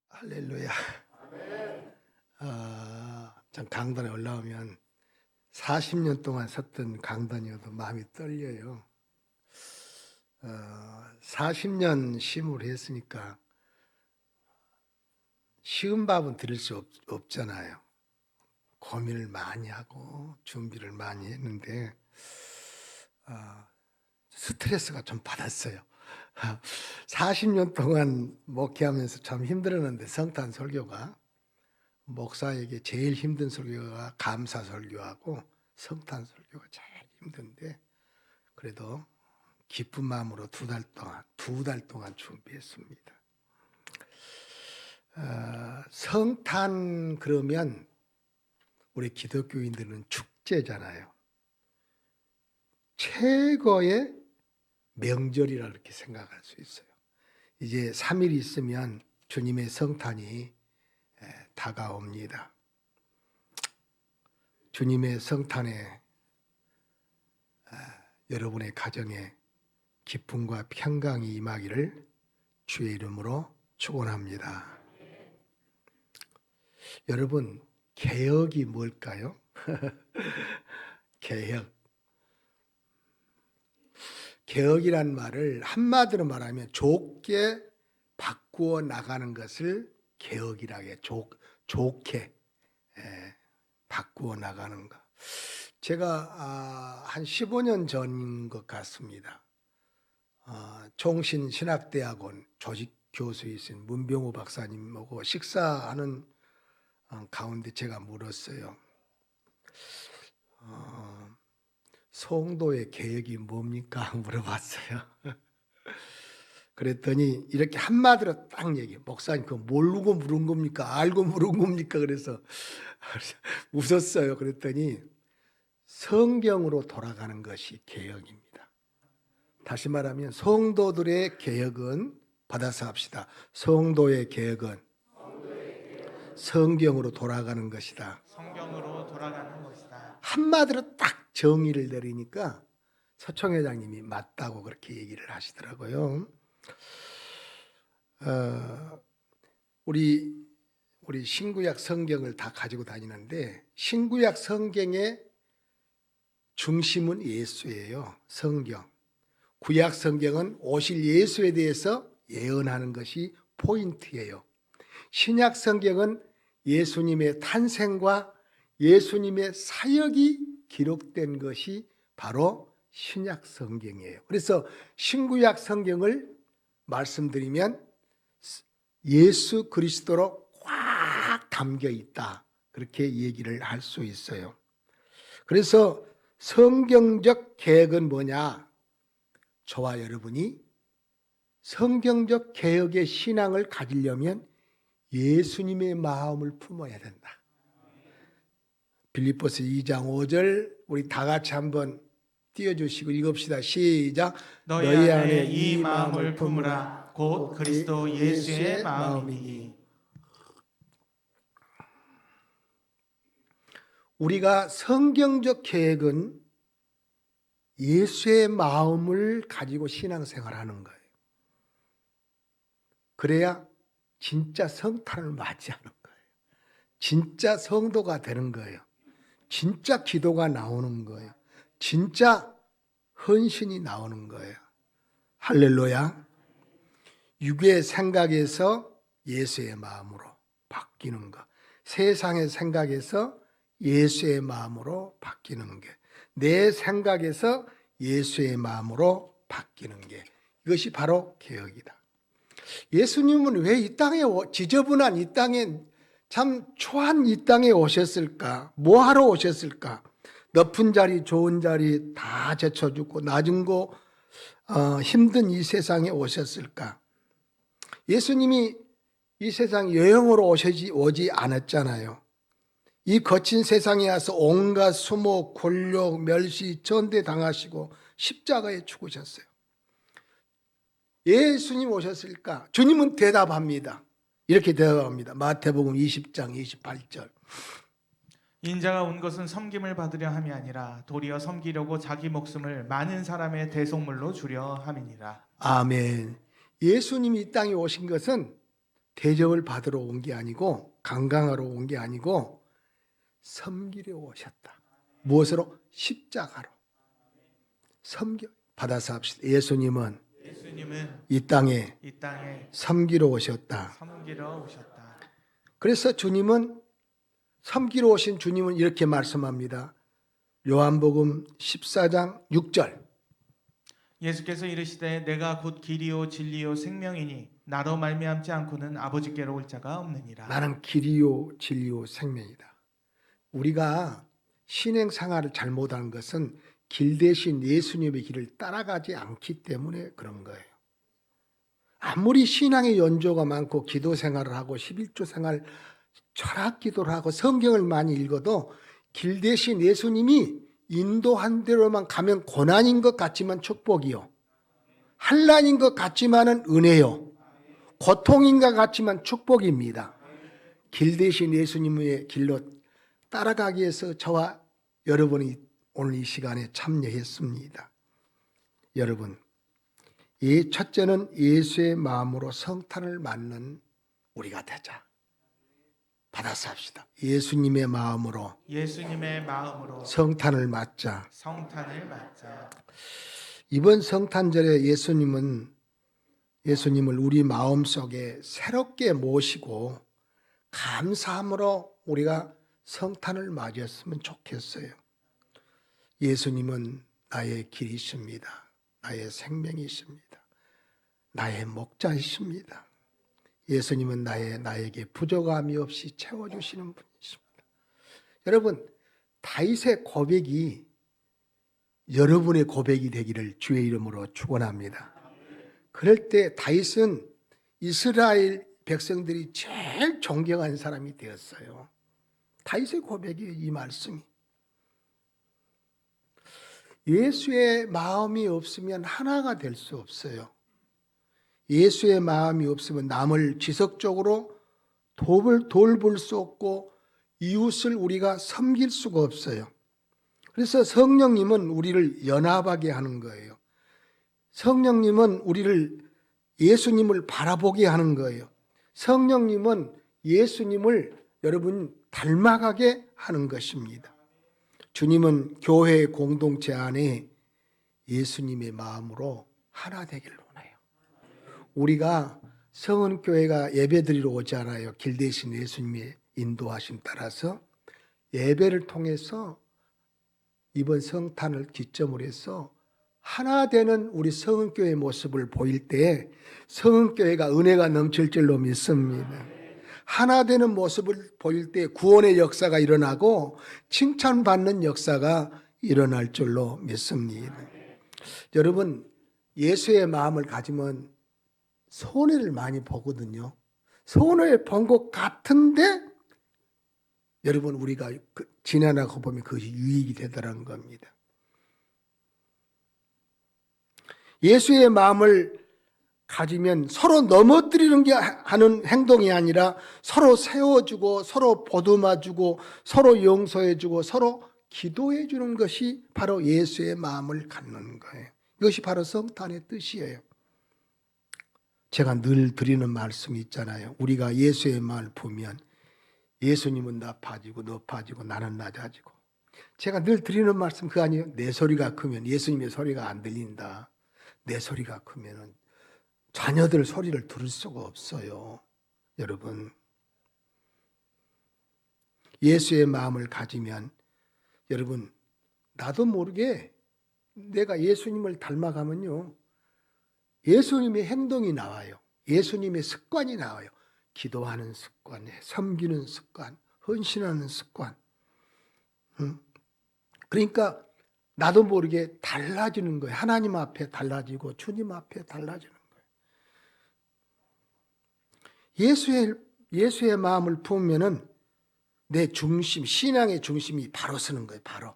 할렐루야. 전 강단에 올라오면 40년 동안 섰던 강단이어도 마음이 떨려요. 40년 심을 했으니까 쉬운 밥은 들을 수 없잖아요. 고민을 많이 하고 준비를 많이 했는데 스트레스가 좀 받았어요. 40년 동안 목회하면서 참 힘들었는데 성탄 설교가 목사에게 제일 힘든 설교가 감사 설교하고 성탄 설교가 제일 힘든데 그래도 기쁜 마음으로 두 달 동안 준비했습니다. 성탄 그러면 우리 기독교인들은 축제잖아요. 최고의 명절이라 그렇게 생각할 수 있어요. 이제 3일 있으면 주님의 성탄이 다가옵니다. 주님의 성탄에 여러분의 가정에 기쁨과 평강이 임하기를 주의 이름으로 축원합니다. 여러분, 개혁이 뭘까요? 개혁이란 말을 한마디로 말하면 좋게 바꾸어 나가는 것을 개혁이라고 해요. 좋게 바꾸어 나가는 것. 제가 한 15년 전인 것 같습니다. 종신신학대학원 조직교수이신 문병호 박사님하고 식사하는 가운데 제가 물었어요. 성도의 개혁이 뭡니까? 물어봤어요. 그랬더니 이렇게 한마디로 딱 얘기해요. 목사님 그거 모르고 물은 겁니까? 알고 물은 겁니까? 그래서 웃었어요. 그랬더니 성경으로 돌아가는 것이 개혁입니다. 다시 말하면 성도들의 개혁은 받아서 합시다. 성도의 개혁은 성경으로 돌아가는 것이다. 성경으로 돌아가는 것이다. 한마디로 딱 정의를 내리니까 서청 회장님이 맞다고 그렇게 얘기를 하시더라고요. 우리 신구약 성경을 다 가지고 다니는데 신구약 성경의 중심은 예수예요. 성경. 구약 성경은 오실 예수에 대해서 예언하는 것이 포인트예요. 신약 성경은 예수님의 탄생과 예수님의 사역이 기록된 것이 바로 신약 성경이에요. 그래서 신구약 성경을 말씀드리면 예수 그리스도로 꽉 담겨 있다. 그렇게 얘기를 할 수 있어요. 그래서 성경적 개혁은 뭐냐? 저와 여러분이 성경적 개혁의 신앙을 가지려면 예수님의 마음을 품어야 된다. 빌립보서 2장 5절 우리 다 같이 한번 띄워주시고 읽읍시다. 시작. 너희 안에 이 마음을 품으라. 곧 그리스도 예수의 마음이니. 우리가 성경적 계획은 예수의 마음을 가지고 신앙생활하는 거예요. 그래야 진짜 성탄을 맞이하는 거예요. 진짜 성도가 되는 거예요. 진짜 기도가 나오는 거예요. 진짜 헌신이 나오는 거예요. 할렐루야. 육의 생각에서 예수의 마음으로 바뀌는 것. 세상의 생각에서 예수의 마음으로 바뀌는 게. 내 생각에서 예수의 마음으로 바뀌는 게. 이것이 바로 개혁이다. 예수님은 왜 이 땅에 지저분한 이 땅에 참 초한 이 땅에 오셨을까? 뭐하러 오셨을까? 높은 자리 좋은 자리 다 제쳐주고 낮은 곳 힘든 이 세상에 오셨을까? 예수님이 이 세상 여행으로 오지 않았잖아요. 이 거친 세상에 와서 온갖 수모, 곤욕, 멸시, 전대당하시고 십자가에 죽으셨어요. 예수님 오셨을까? 주님은 대답합니다. 이렇게 대답합니다. 마태복음 20장 28절. 인자가 온 것은 섬김을 받으려 함이 아니라 도리어 섬기려고 자기 목숨을 많은 사람의 대속물로 주려 함이니라. 아멘. 예수님이 이 땅에 오신 것은 대접을 받으러 온 게 아니고 강강하러 온 게 아니고 섬기려 오셨다. 무엇으로? 십자가로. 섬겨 받아서 합시다. 예수님은 이 땅에 이 땅에 섬기러 오셨다. 섬기러 오셨다. 그래서 섬기러 오신 주님은 이렇게 말씀합니다. 요한복음 14장 6절. 예수께서 이르시되 내가 곧 길이요 진리요 생명이니 나로 말미암지 않고는 아버지께로 올 자가 없느니라. 나는 길이요 진리요 생명이다. 우리가 신행생활을 잘못하는 것은 길 대신 예수님의 길을 따라가지 않기 때문에 그런 거예요. 아무리 신앙의 연조가 많고 기도 생활을 하고 11조 생활, 철학 기도를 하고 성경을 많이 읽어도 길 대신 예수님이 인도한 대로만 가면 고난인 것 같지만 축복이요. 환난인 것 같지만은 은혜요. 고통인 것 같지만 축복입니다. 길 대신 예수님의 길로 따라가기 위해서 저와 여러분이 오늘 이 시간에 참여했습니다. 여러분, 이 첫째는 예수의 마음으로 성탄을 맞는 우리가 되자. 받아서 합시다. 예수님의 마음으로 성탄을 맞자. 성탄을 맞자. 이번 성탄절에 예수님을 우리 마음속에 새롭게 모시고 감사함으로 우리가 성탄을 맞이했으면 좋겠어요. 예수님은 나의 길이십니다. 나의 생명이십니다. 나의 목자이십니다. 예수님은 나에게 부족함이 없이 채워주시는 분이십니다. 여러분, 다윗의 고백이 여러분의 고백이 되기를 주의 이름으로 축원합니다. 그럴 때 다윗은 이스라엘 백성들이 제일 존경한 사람이 되었어요. 다윗의 고백이 이 말씀이. 예수의 마음이 없으면 하나가 될 수 없어요. 예수의 마음이 없으면 남을 지속적으로 돌볼 수 없고 이웃을 우리가 섬길 수가 없어요. 그래서 성령님은 우리를 연합하게 하는 거예요. 성령님은 우리를 예수님을 바라보게 하는 거예요. 성령님은 예수님을 여러분 닮아가게 하는 것입니다. 주님은 교회 공동체 안에 예수님의 마음으로 하나 되기를 원해요. 우리가 성은교회가 예배드리러 오잖아요. 길 대신 예수님의 인도하심 따라서 예배를 통해서 이번 성탄을 기점으로 해서 하나 되는 우리 성은교회의 모습을 보일 때 성은교회가 은혜가 넘칠 줄로 믿습니다. 하나 되는 모습을 보일 때 구원의 역사가 일어나고 칭찬받는 역사가 일어날 줄로 믿습니다. 여러분, 예수의 마음을 가지면 손해를 많이 보거든요. 손해 본 것 같은데 여러분 우리가 지나가고 보면 그것이 유익이 되더라는 겁니다. 예수의 마음을 가지면 서로 넘어뜨리는 게 하는 행동이 아니라 서로 세워주고 서로 보듬어주고 서로 용서해주고 서로 기도해주는 것이 바로 예수의 마음을 갖는 거예요. 이것이 바로 성탄의 뜻이에요. 제가 늘 드리는 말씀이 있잖아요. 우리가 예수의 마음을 보면 예수님은 높아지고 높아지고 나는 낮아지고. 제가 늘 드리는 말씀 그거 아니에요? 내 소리가 크면 예수님의 소리가 안 들린다. 내 소리가 크면 자녀들 소리를 들을 수가 없어요. 여러분, 예수의 마음을 가지면 여러분 나도 모르게 내가 예수님을 닮아가면요 예수님의 행동이 나와요. 예수님의 습관이 나와요. 기도하는 습관, 섬기는 습관, 헌신하는 습관. 그러니까 나도 모르게 달라지는 거예요. 하나님 앞에 달라지고 주님 앞에 달라지는 거예요. 예수의 마음을 품으면은 내 중심, 신앙의 중심이 바로 서는 거예요. 바로.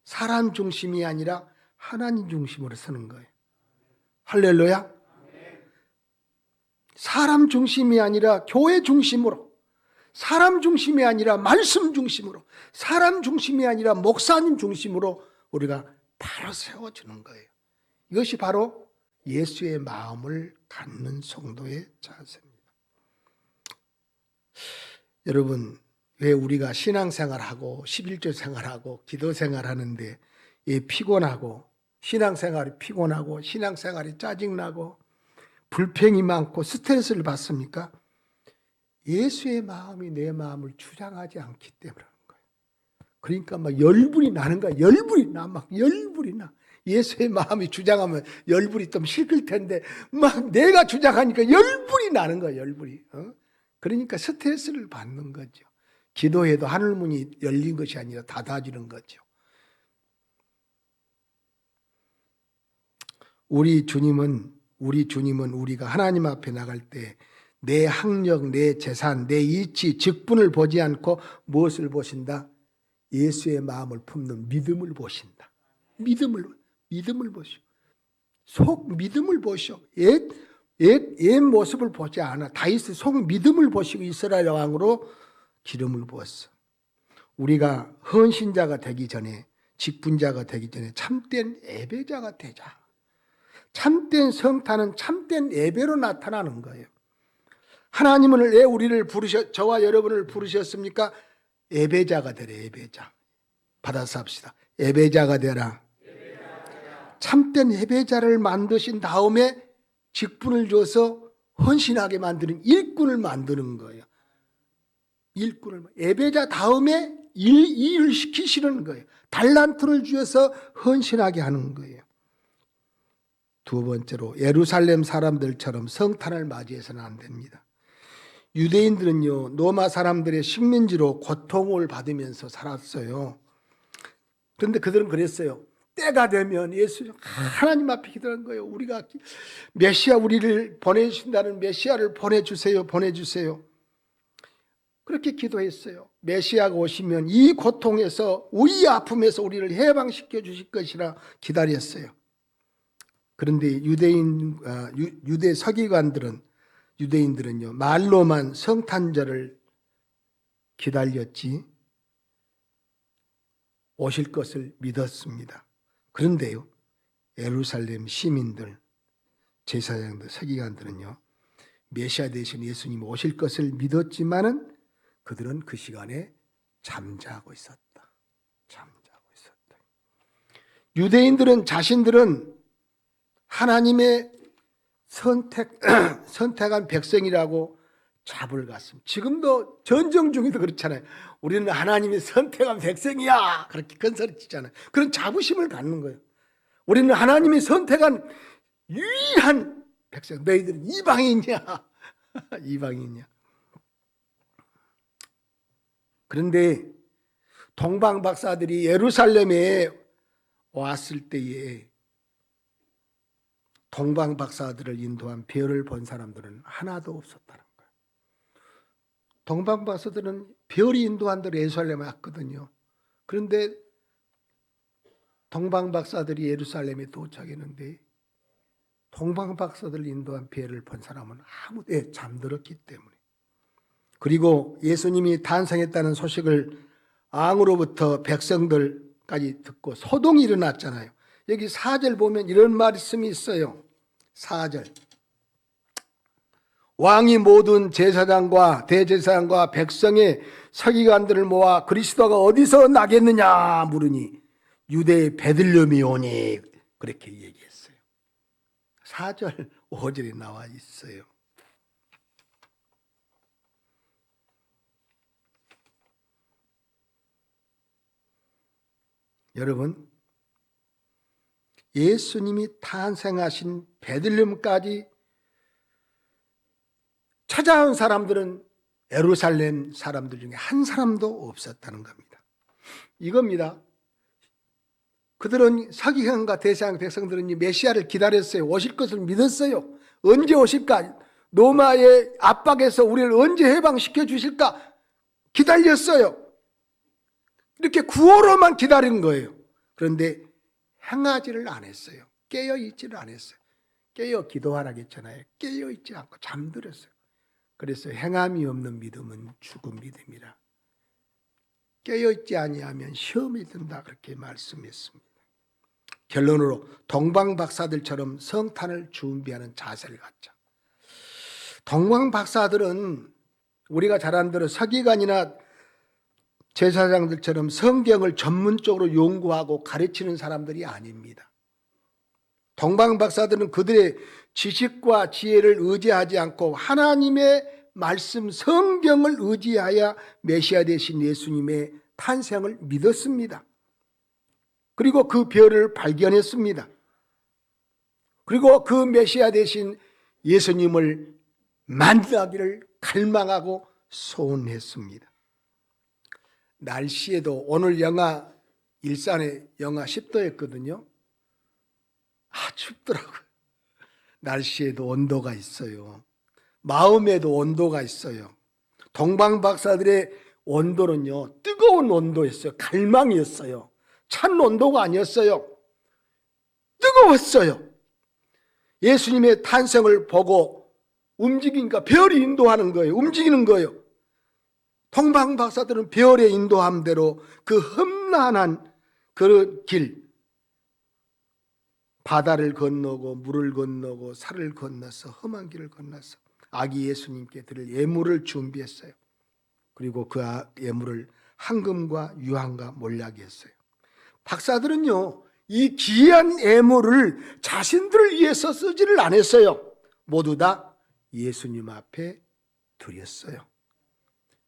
사람 중심이 아니라 하나님 중심으로 서는 거예요. 할렐루야. 사람 중심이 아니라 교회 중심으로 사람 중심이 아니라 말씀 중심으로, 사람 중심이 아니라 목사님 중심으로 우리가 바로 세워주는 거예요. 이것이 바로 예수의 마음을 갖는 성도의 자세입니다. 여러분, 왜 우리가 신앙생활하고 11조 생활하고 기도 생활하는데 피곤하고 신앙생활이 피곤하고 신앙생활이 짜증나고 불평이 많고 스트레스를 받습니까? 예수의 마음이 내 마음을 주장하지 않기 때문에 그런 거예요. 그러니까 막 열불이 나는 거야. 열불이 나. 막 열불이 나. 예수의 마음이 주장하면 열불이 좀 식을 텐데 막 내가 주장하니까 열불이 나는 거야. 열불이. 그러니까 스트레스를 받는 거죠. 기도해도 하늘문이 열린 것이 아니라 닫아지는 거죠. 우리 주님은 우리가 하나님 앞에 나갈 때 내 학력, 내 재산, 내 이치, 직분을 보지 않고 무엇을 보신다? 예수의 마음을 품는 믿음을 보신다. 믿음을 보시오. 속 믿음을 보시오. 옛 모습을 보지 않아. 다윗의 속 믿음을 보시고 이스라엘 왕으로 기름을 부었어. 우리가 헌신자가 되기 전에, 직분자가 되기 전에 참된 예배자가 되자. 참된 성탄은 참된 예배로 나타나는 거예요. 하나님은 왜 우리를 저와 여러분을 부르셨습니까? 예배자가 되래. 예배자. 받아서 합시다. 예배자가 되라. 참된 예배자를 만드신 다음에 직분을 줘서 헌신하게 만드는 일꾼을 만드는 거예요. 예배자 다음에 일을 시키시는 거예요. 달란트를 주어서 헌신하게 하는 거예요. 두 번째로 예루살렘 사람들처럼 성탄을 맞이해서는 안 됩니다. 유대인들은요, 로마 사람들의 식민지로 고통을 받으면서 살았어요. 그런데 그들은 그랬어요. 때가 되면 예수 하나님 앞에 기도한 거예요. 우리가 메시아, 우리를 보내주신다는 메시아를 보내주세요. 그렇게 기도했어요. 메시아가 오시면 이 고통에서, 우리 아픔에서 우리를 해방시켜 주실 것이라 기다렸어요. 그런데 유대 유대인들은요, 말로만 성탄절을 기다렸지 오실 것을 믿었습니다. 그런데요, 예루살렘 시민들, 제사장들, 서기관들은요, 메시아 대신 예수님 오실 것을 믿었지만은 그들은 그 시간에 잠자고 있었다. 유대인들은 자신들은 하나님의 선택한 백성이라고 잡을 갔습니다. 지금도 전쟁 중에도 그렇잖아요. 우리는 하나님이 선택한 백성이야. 그렇게 큰 소리 치잖아요. 그런 자부심을 갖는 거예요. 우리는 하나님이 선택한 유일한 백성. 너희들은 이방인이야. 이방인이야. 그런데 동방 박사들이 예루살렘에 왔을 때에 동방 박사들을 인도한 별을 본 사람들은 하나도 없었다는 거예요. 동방 박사들은 별이 인도한 대로 예루살렘에 왔거든요. 그런데 동방 박사들이 예루살렘에 도착했는데 동방 박사들 인도한 별을 본 사람은 아무도 잠들었기 때문에. 그리고 예수님이 탄생했다는 소식을 왕으로부터 백성들까지 듣고 소동이 일어났잖아요. 여기 4절 보면 이런 말씀이 있어요. 4절. 왕이 모든 제사장과 대제사장과 백성의 서기관들을 모아 그리스도가 어디서 나겠느냐 물으니 유대의 베들레헴이 오니 그렇게 얘기했어요. 4절 5절에 나와 있어요. 여러분, 예수님이 탄생하신 베들레헴까지 찾아온 사람들은 예루살렘 사람들 중에 한 사람도 없었다는 겁니다. 이겁니다. 그들은 서기관과 대제사장 백성들은 이 메시아를 기다렸어요. 오실 것을 믿었어요. 언제 오실까? 로마의 압박에서 우리를 언제 해방시켜 주실까? 기다렸어요. 이렇게 구호로만 기다린 거예요. 그런데 행하지를 안 했어요. 깨어있지를 않았어요. 깨어 기도하라고 했잖아요. 깨어있지 않고 잠들었어요. 그래서 행함이 없는 믿음은 죽은 믿음이라. 깨어있지 아니하면 시험이 든다 그렇게 말씀했습니다. 결론으로 동방 박사들처럼 성탄을 준비하는 자세를 갖자. 동방 박사들은 우리가 잘 아는 대로 서기관이나 제사장들처럼 성경을 전문적으로 연구하고 가르치는 사람들이 아닙니다. 동방 박사들은 그들의 지식과 지혜를 의지하지 않고 하나님의 말씀 성경을 의지하여 메시아 되신 예수님의 탄생을 믿었습니다. 그리고 그 별을 발견했습니다. 그리고 그 메시아 되신 예수님을 만나기를 갈망하고 소원했습니다. 날씨에도 오늘 일산에 영하 10도였거든요. 춥더라고요. 날씨에도 온도가 있어요. 마음에도 온도가 있어요. 동방 박사들의 온도는요, 뜨거운 온도였어요. 갈망이었어요. 찬 온도가 아니었어요. 뜨거웠어요. 예수님의 탄생을 보고 움직이니까 별이 인도하는 거예요. 움직이는 거예요. 동방 박사들은 별의 인도함대로 그 험난한 그 길, 바다를 건너고 물을 건너고 산을 건너서 험한 길을 건너서 아기 예수님께 드릴 예물을 준비했어요. 그리고 그 예물을 황금과 유황과 몰약이 했어요. 박사들은요, 이 귀한 예물을 자신들을 위해서 쓰지를 않았어요. 모두 다 예수님 앞에 드렸어요.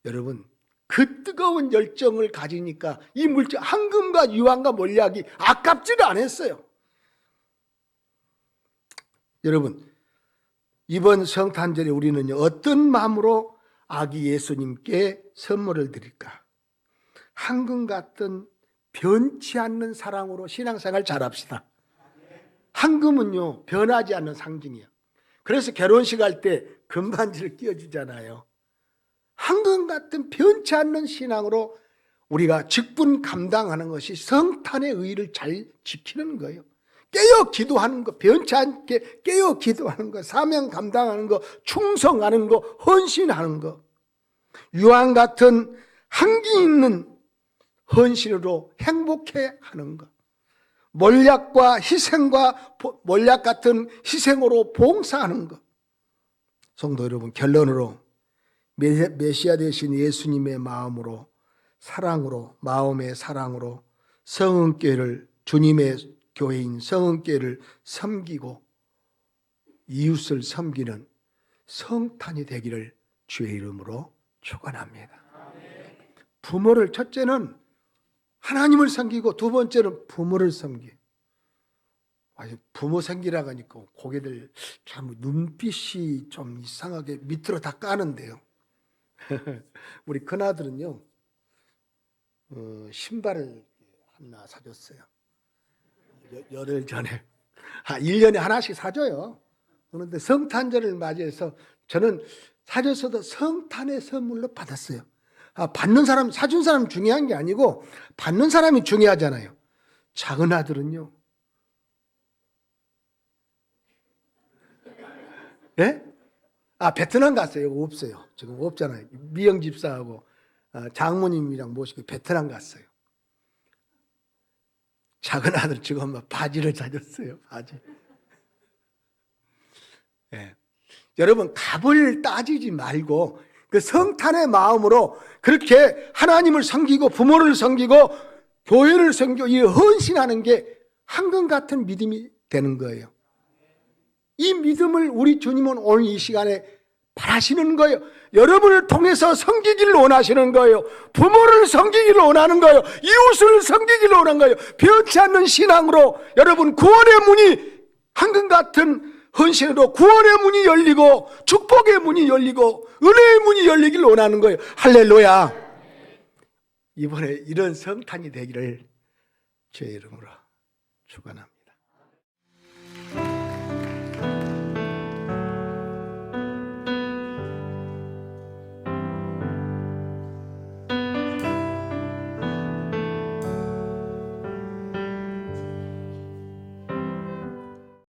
여러분, 그 뜨거운 열정을 가지니까 이 물질, 황금과 유황과 몰약이 아깝지를 않았어요. 여러분, 이번 성탄절에 우리는 어떤 마음으로 아기 예수님께 선물을 드릴까? 황금 같은 변치 않는 사랑으로 신앙생활 잘합시다. 황금은요, 변하지 않는 상징이에요. 그래서 결혼식 할 때 금반지를 끼워주잖아요. 황금 같은 변치 않는 신앙으로 우리가 직분 감당하는 것이 성탄의 의의를 잘 지키는 거예요. 깨어 기도하는 거, 변치 않게 깨어 기도하는 거, 사명 감당하는 거, 충성하는 거, 헌신하는 거, 유황 같은 한기 있는 헌신으로 행복해 하는 것, 몰약 같은 희생으로 봉사하는 것. 성도 여러분, 결론으로 메시아 되신 예수님의 마음으로, 사랑으로, 마음의 사랑으로 성은교회를, 주님의 교회인 성은교회를 섬기고 이웃을 섬기는 성탄이 되기를 주의 이름으로 축원합니다. 부모를, 첫째는 하나님을 섬기고 두 번째는 부모를 섬기. 부모 섬기라고 하니까 고개들 참 눈빛이 좀 이상하게 밑으로 다 까는데요. 우리 큰아들은요, 신발을 하나 사줬어요. 열흘 전에. 1년에 하나씩 사줘요. 그런데 성탄절을 맞이해서 저는 사줬어도 성탄의 선물로 받았어요. 받는 사람, 사준 사람 중요한 게 아니고 받는 사람이 중요하잖아요. 작은 아들은요, 예? 베트남 갔어요. 없어요. 지금 없잖아요. 미영 집사하고 장모님이랑 모시고 베트남 갔어요. 작은 아들 지금 바지를 사줬어요. 바지. 예. 여러분, 값을 따지지 말고 그 성탄의 마음으로 그렇게 하나님을 섬기고 부모를 섬기고 교회를 섬기고 이 헌신하는 게 황금 같은 믿음이 되는 거예요. 이 믿음을 우리 주님은 오늘 이 시간에 바라시는 거예요. 여러분을 통해서 섬기기를 원하시는 거예요. 부모를 섬기기를 원하는 거예요. 이웃을 섬기기를 원하는 거예요. 변치 않는 신앙으로 여러분 구원의 문이 황금 같은 헌신으로 구원의 문이 열리고 축복의 문이 열리고 은혜의 문이 열리기를 원하는 거예요. 할렐루야. 이번에 이런 성탄이 되기를 주의 이름으로 축원합니다.